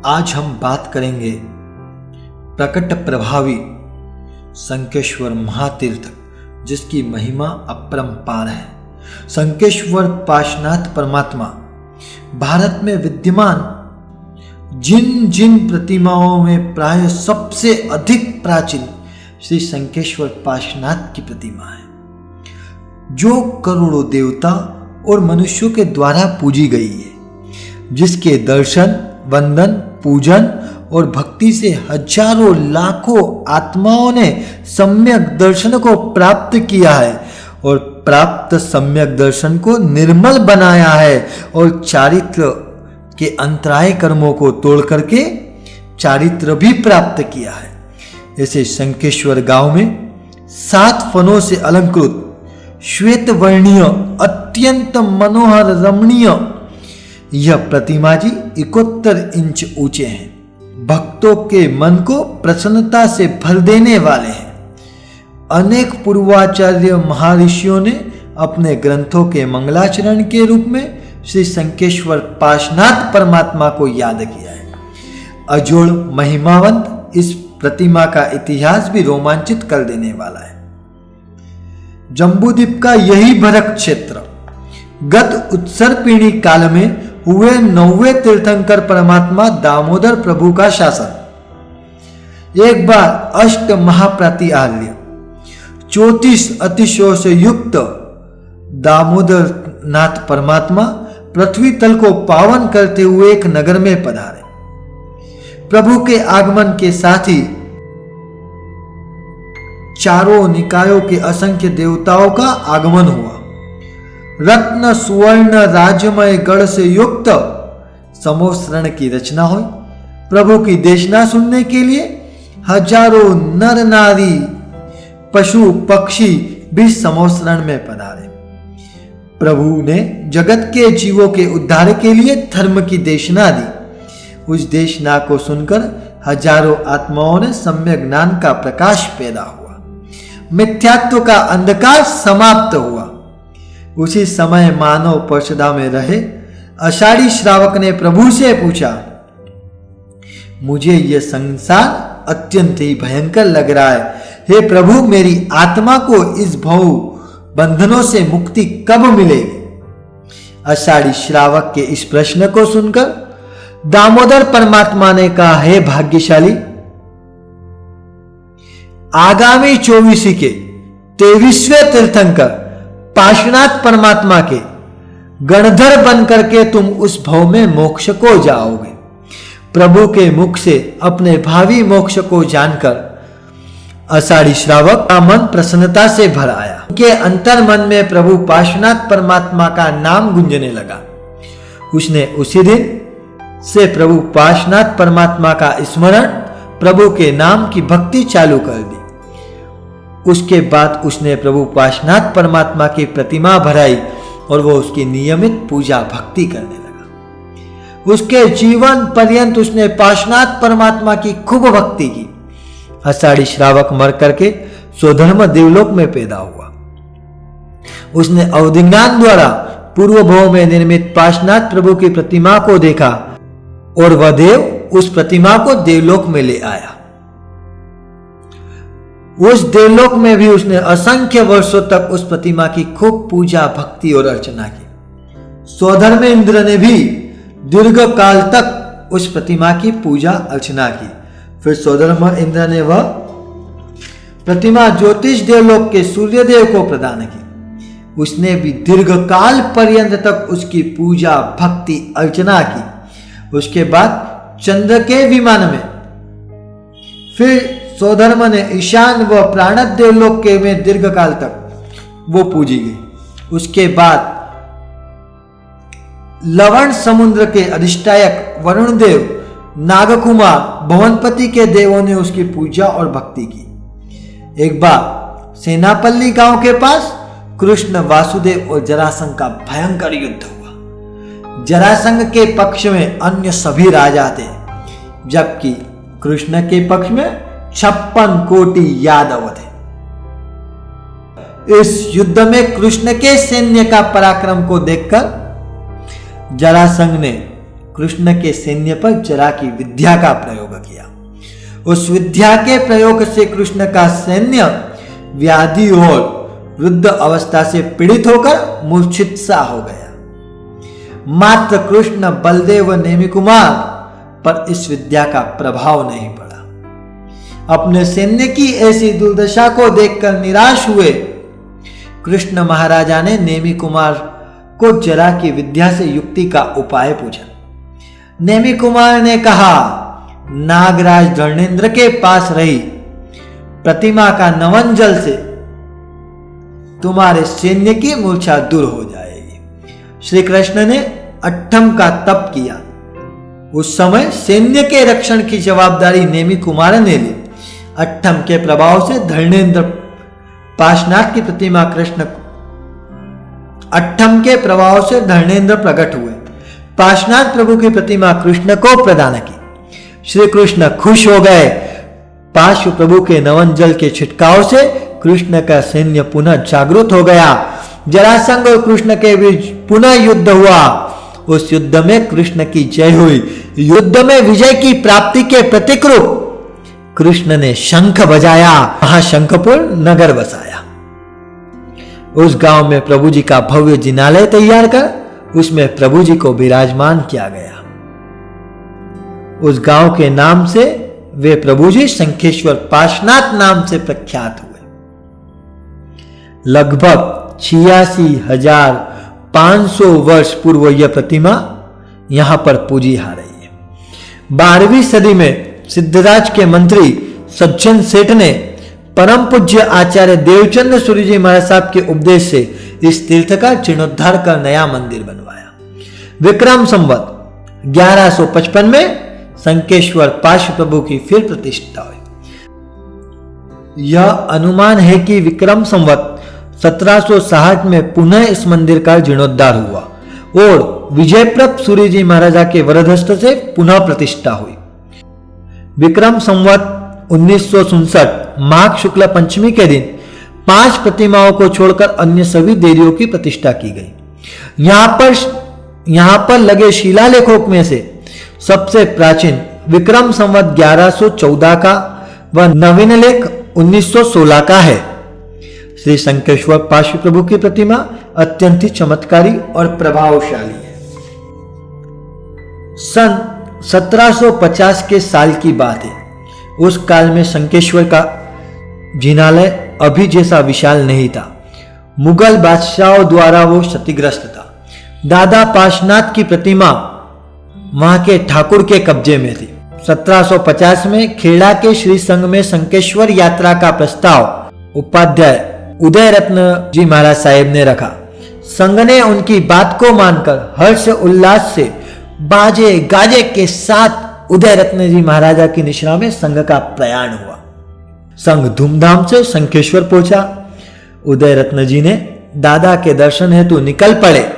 आज हम बात करेंगे प्रकट प्रभावी संकेश्वर महातीर्थ, जिसकी महिमा अपरंपार है। संकेश्वर पाशनाथ परमात्मा भारत में विद्यमान जिन जिन प्रतिमाओं में प्राय सबसे अधिक प्राचीन श्री संकेश्वर पाशनाथ की प्रतिमा है, जो करोड़ों देवता और मनुष्यों के द्वारा पूजी गई है, जिसके दर्शन, वंदन, पूजन और भक्ति से हजारों लाखों आत्माओं ने सम्यक दर्शन को प्राप्त किया है और प्राप्त सम्यक दर्शन को निर्मल बनाया है और चारित्र के अंतराय कर्मों को तोड़ करके चारित्र भी प्राप्त किया है। ऐसे शंकेश्वर गांव में 7 फनों से अलंकृत श्वेत वर्णीय अत्यंत मनोहर रमणीय यह प्रतिमा जी 71 इंच ऊंचे हैं। भक्तों के मन को प्रसन्नता से भर देने वाले हैं। अनेक पूर्वाचार्य महर्षियों ने अपने ग्रंथों के मंगलाचरण के रूप में श्री संकेश्वर पाशनाथ परमात्मा को याद किया है। अजोड़ महिमावंत इस प्रतिमा का इतिहास भी रोमांचित कर देने वाला है। जम्बूद्वीप का यही भरत क्षेत्र गत उत्सर्पिणी काल में हुए 9वें तीर्थंकर परमात्मा दामोदर प्रभु का शासन। एक बार अष्ट महाप्रातिहार्य 34 अतिशयों से युक्त दामोदर नाथ परमात्मा पृथ्वी तल को पावन करते हुए एक नगर में पधारे। प्रभु के आगमन के साथ ही चारों निकायों के असंख्य देवताओं का आगमन हुआ। रत्न सुवर्ण राजमय गढ़ से युक्त समोसरण की रचना हुई। प्रभु की देशना सुनने के लिए हजारों नर नारी पशु पक्षी भी समोसरण में पधारे। प्रभु ने जगत के जीवों के उद्धार के लिए धर्म की देशना दी। उस देशना को सुनकर हजारों आत्माओं ने सम्यक ज्ञान का प्रकाश पैदा हुआ। मिथ्यात्व का अंधकार समाप्त हुआ। उसी समय मानव पर्षदा में रहे आषाढ़ी श्रावक ने प्रभु से पूछा, मुझे यह संसार अत्यंत ही भयंकर लग रहा है। हे प्रभु, मेरी आत्मा को इस भव बंधनों से मुक्ति कब मिलेगी? आषाढ़ी श्रावक के इस प्रश्न को सुनकर दामोदर परमात्मा ने कहा, हे भाग्यशाली, आगामी 24 के 23वें तीर्थंकर पाशनाथ परमात्मा के गणधर बन करके तुम उस भव में मोक्ष को जाओगे। प्रभु के मुख से अपने भावी मोक्ष को जानकर आषाढ़ी श्रावक का मन प्रसन्नता से भर आया। उनके अंतर मन में प्रभु पाशनाथ परमात्मा का नाम गूंजने लगा। उसने उसी दिन से प्रभु पाशनाथ परमात्मा का स्मरण, प्रभु के नाम की भक्ति चालू कर दी। उसके बाद उसने प्रभु पाशनाथ परमात्मा की प्रतिमा भराई और वो उसकी नियमित पूजा भक्ति करने लगा। उसके जीवन पर्यंत उसने पाशनाथ परमात्मा की खूब भक्ति की। आषाढ़ी श्रावक मर करके स्वधर्म देवलोक में पैदा हुआ। उसने अवधिज्ञान द्वारा पूर्व भव में निर्मित पाशनाथ प्रभु की प्रतिमा को देखा और वह देव उस प्रतिमा को देवलोक में ले आया। उस देवलोक में भी उसने असंख्य वर्षों तक उस प्रतिमा की खूब पूजा भक्ति और अर्चना की। स्वधर्म इंद्र ने भी दीर्घ काल तक उस प्रतिमा की पूजा अर्चना की। फिर स्वधर्म इंद्र ने वह प्रतिमा ज्योतिष देवलोक के सूर्यदेव को प्रदान की। उसने भी दीर्घ काल पर्यंत तक उसकी पूजा भक्ति अर्चना की। उसके बाद चंद्र के विमान में फिर स्वधर्म ने ईशान व प्राणद देवलोक के में दीर्घ काल तक वो पूजी गई। उसके बाद लवण समुद्र के अधिष्ठायक वरुण देव, नागकुमार, भवनपति के देवों ने उसकी पूजा और भक्ति की। एक बार सेनापल्ली गांव के पास कृष्ण, वासुदेव और जरासंध का भयंकर युद्ध हुआ। जरासंध के पक्ष में अन्य सभी राजा थे, जबकि कृष्ण के पक्ष में 56 कोटि यादव थे। इस युद्ध में कृष्ण के सैन्य का पराक्रम को देखकर जरासंध ने कृष्ण के सैन्य पर जरा की विद्या का प्रयोग किया। उस विद्या के प्रयोग से कृष्ण का सैन्य व्याधि और वृद्ध अवस्था से पीड़ित होकर मूर्छित सा हो गया। मात्र कृष्ण, बलदेव व नेमि कुमार पर इस विद्या का प्रभाव नहीं पड़ा। अपने सैन्य की ऐसी दुर्दशा को देखकर निराश हुए कृष्ण महाराजा ने नेमि कुमार को जरा की विद्या से युक्ति का उपाय पूछा। नेमि कुमार ने कहा, नागराज धर्मेंद्र के पास रही प्रतिमा का नवन जल से तुम्हारे सैन्य की मूर्छा दूर हो जाएगी। श्री कृष्ण ने अट्ठम का तप किया। उस समय सैन्य के रक्षण की जवाबदारी नेमि कुमार ने ली। अट्ठम के प्रभाव से धर्मेंद्र पाशनाथ की प्रतिमा कृष्ण अट्ठम के प्रभाव से धर्मेंद्र प्रकट हुए। पाशनाथ प्रभु की प्रतिमा कृष्ण को प्रदान की। श्री कृष्ण खुश हो गए। पार्श्व प्रभु के नवन जल के छिटकाव से कृष्ण का सैन्य पुनः जागृत हो गया। जरासंध और कृष्ण के बीच पुनः युद्ध हुआ। उस युद्ध में कृष्ण की जय हुई। युद्ध में विजय की प्राप्ति के प्रतीक रूप कृष्ण ने शंख बजाया, वहां शंखपुर नगर बसाया। उस गांव में प्रभु जी का भव्य जिनालय तैयार कर उसमें प्रभु जी को विराजमान किया गया। उस गांव के नाम से वे प्रभु जी शंखेश्वर पाशनाथ नाम से प्रख्यात हुए। लगभग 86,500 वर्ष पूर्व यह प्रतिमा यहां पर पूजी आ रही है। 12वीं सदी में सिद्धराज के मंत्री सज्जन सेठ ने परम पूज्य आचार्य देवचंद्र सूरी जी महाराज साहब के उपदेश से इस तीर्थ का जीर्णोद्धार कर नया मंदिर बनवाया। विक्रम संवत 1155 में शंखेश्वर पार्श्व प्रभु की फिर प्रतिष्ठा हुई। यह अनुमान है कि विक्रम संवत 1760 में पुनः इस मंदिर का जीर्णोद्धार हुआ और विजयप्रभ सूरी जी महाराजा के वरदहस्त से पुनः प्रतिष्ठा हुई। विक्रम संवत 1967 माघ शुक्ल पंचमी के दिन 5 प्रतिमाओं को छोड़कर अन्य सभी देवियों की प्रतिष्ठा की गई। यहां पर लगे शिलालेखों में से सबसे प्राचीन विक्रम संवत 1114 का व नवीन लेख 1916 का है। श्री शंखेश्वर पार्श्व प्रभु की प्रतिमा अत्यंत ही चमत्कारी और प्रभावशाली है। सन 1750 के साल की बात है। उस काल में शंखेश्वर का जिनालय अभी जैसा विशाल नहीं था। मुगल बादशाहों द्वारा वो क्षतिग्रस्त था। दादा पाशनाथ की प्रतिमा वहां के ठाकुर के कब्जे में थी। 1750 में खेड़ा के श्री संघ में शंखेश्वर यात्रा का प्रस्ताव उपाध्याय उदय रत्न जी महाराज साहेब ने रखा। संघ ने उनकी बात को मानकर हर्ष उल्लास से बाजे गाजे के साथ उदय रत्न जी महाराजा की निश्रा में संघ का प्रयाण हुआ। संघ धूमधाम से शंखेश्वर पहुंचा। उदय रत्न जी ने दादा के दर्शन हेतु निकल पड़े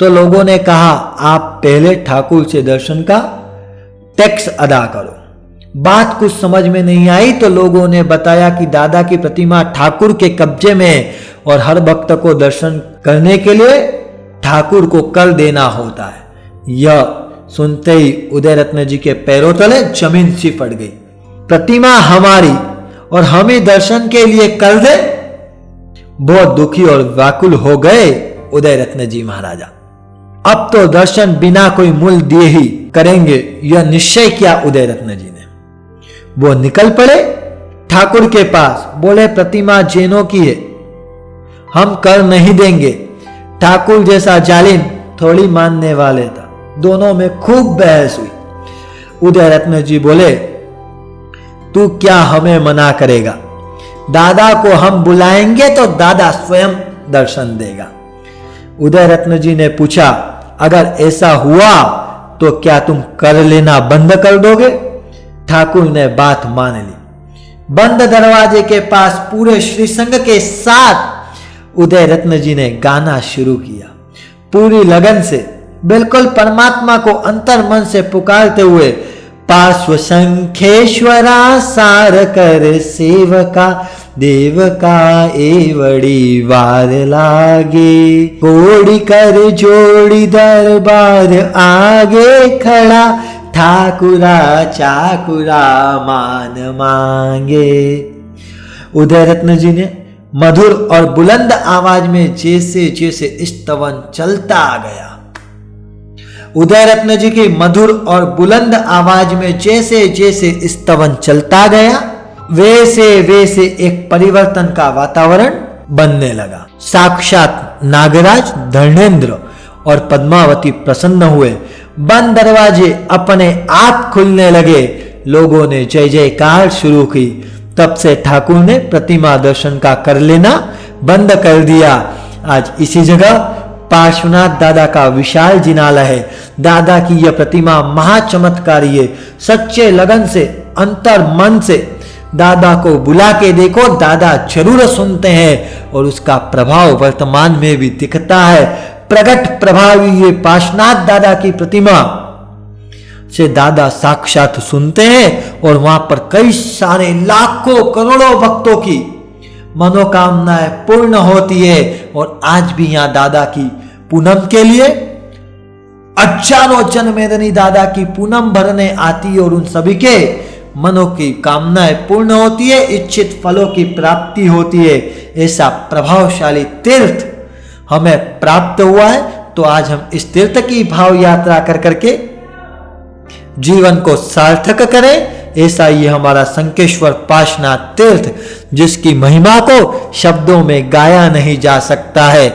तो लोगों ने कहा, आप पहले ठाकुर से दर्शन का टैक्स अदा करो। बात कुछ समझ में नहीं आई तो लोगों ने बताया कि दादा की प्रतिमा ठाकुर के कब्जे में और हर भक्त को दर्शन करने के लिए ठाकुर को कर देना होता है। यह सुनते ही उदय रत्न जी के पैरों तले जमीन सी फट गई। प्रतिमा हमारी और हम ही दर्शन के लिए कर दे। बहुत दुखी और व्याकुल हो गए उदय रत्न जी महाराजा। अब तो दर्शन बिना कोई मूल्य दिए ही करेंगे, यह निश्चय किया उदय रत्न जी ने। वो निकल पड़े ठाकुर के पास। बोले, प्रतिमा जैनों की है, हम कर नहीं देंगे। ठाकुर जैसा जालिम थोड़ी मानने वाले था। दोनों में खूब बहस हुई। उदय रत्न जी बोले, तू क्या हमें मना करेगा? दादा को हम बुलाएंगे तो दादा स्वयं दर्शन देगा। उदय रत्न जी ने पूछा, अगर ऐसा हुआ तो क्या तुम कर लेना बंद कर दोगे? ठाकुर ने बात मान ली। बंद दरवाजे के पास पूरे श्री संघ के साथ उदय रत्न जी ने गाना शुरू किया। पूरी लगन से, बिल्कुल परमात्मा को अंतर मन से पुकारते हुए पार्श्व शंखेश्वरा सार कर सेवका, देवका एवड़ी वार लागे। कोड़ी कर जोड़ी दरबार आगे खड़ा, ठाकुरा चाकुरा मान मांगे। उदय रत्न जी ने मधुर और बुलंद आवाज में जैसे जैसे स्तवन चलता गया, उदय रत्न जी की मधुर और बुलंद आवाज में जैसे जैसे स्तवन चलता गया, वैसे वैसे एक परिवर्तन का वातावरण बनने लगा। साक्षात नागराज, धर्मेंद्र और पद्मावती प्रसन्न हुए। बंद दरवाजे अपने आप खुलने लगे। लोगों ने जय जयकार शुरू की। तब से ठाकुर ने प्रतिमा दर्शन का कर लेना बंद कर दिया। आज इसी जगह पार्श्वनाथ दादा का विशाल जिनालय है। दादा की यह प्रतिमा महाचमत्कारी है। सच्चे लगन से, अंतर मन से दादा को बुला के देखो, दादा जरूर सुनते हैं और उसका प्रभाव वर्तमान में भी दिखता है। प्रगट प्रभावी ये पार्श्वनाथ दादा की प्रतिमा से दादा साक्षात सुनते हैं और वहां पर कई सारे लाखों करोड़ों भक्तों की मनोकामनाएं पूर्ण होती है। और आज भी यहां दादा की पूनम के लिए हजारों जनमेदनी दादा की पूनम भरने आती है और उन सभी के मनों की कामनाएं पूर्ण होती है, इच्छित फलों की प्राप्ति होती है। ऐसा प्रभावशाली तीर्थ हमें प्राप्त हुआ है, तो आज हम इस तीर्थ की भाव यात्रा कर करके जीवन को सार्थक करें। ऐसा ही हमारा संकेश्वर पार्श्वनाथ तीर्थ, जिसकी महिमा को शब्दों में गाया नहीं जा सकता है।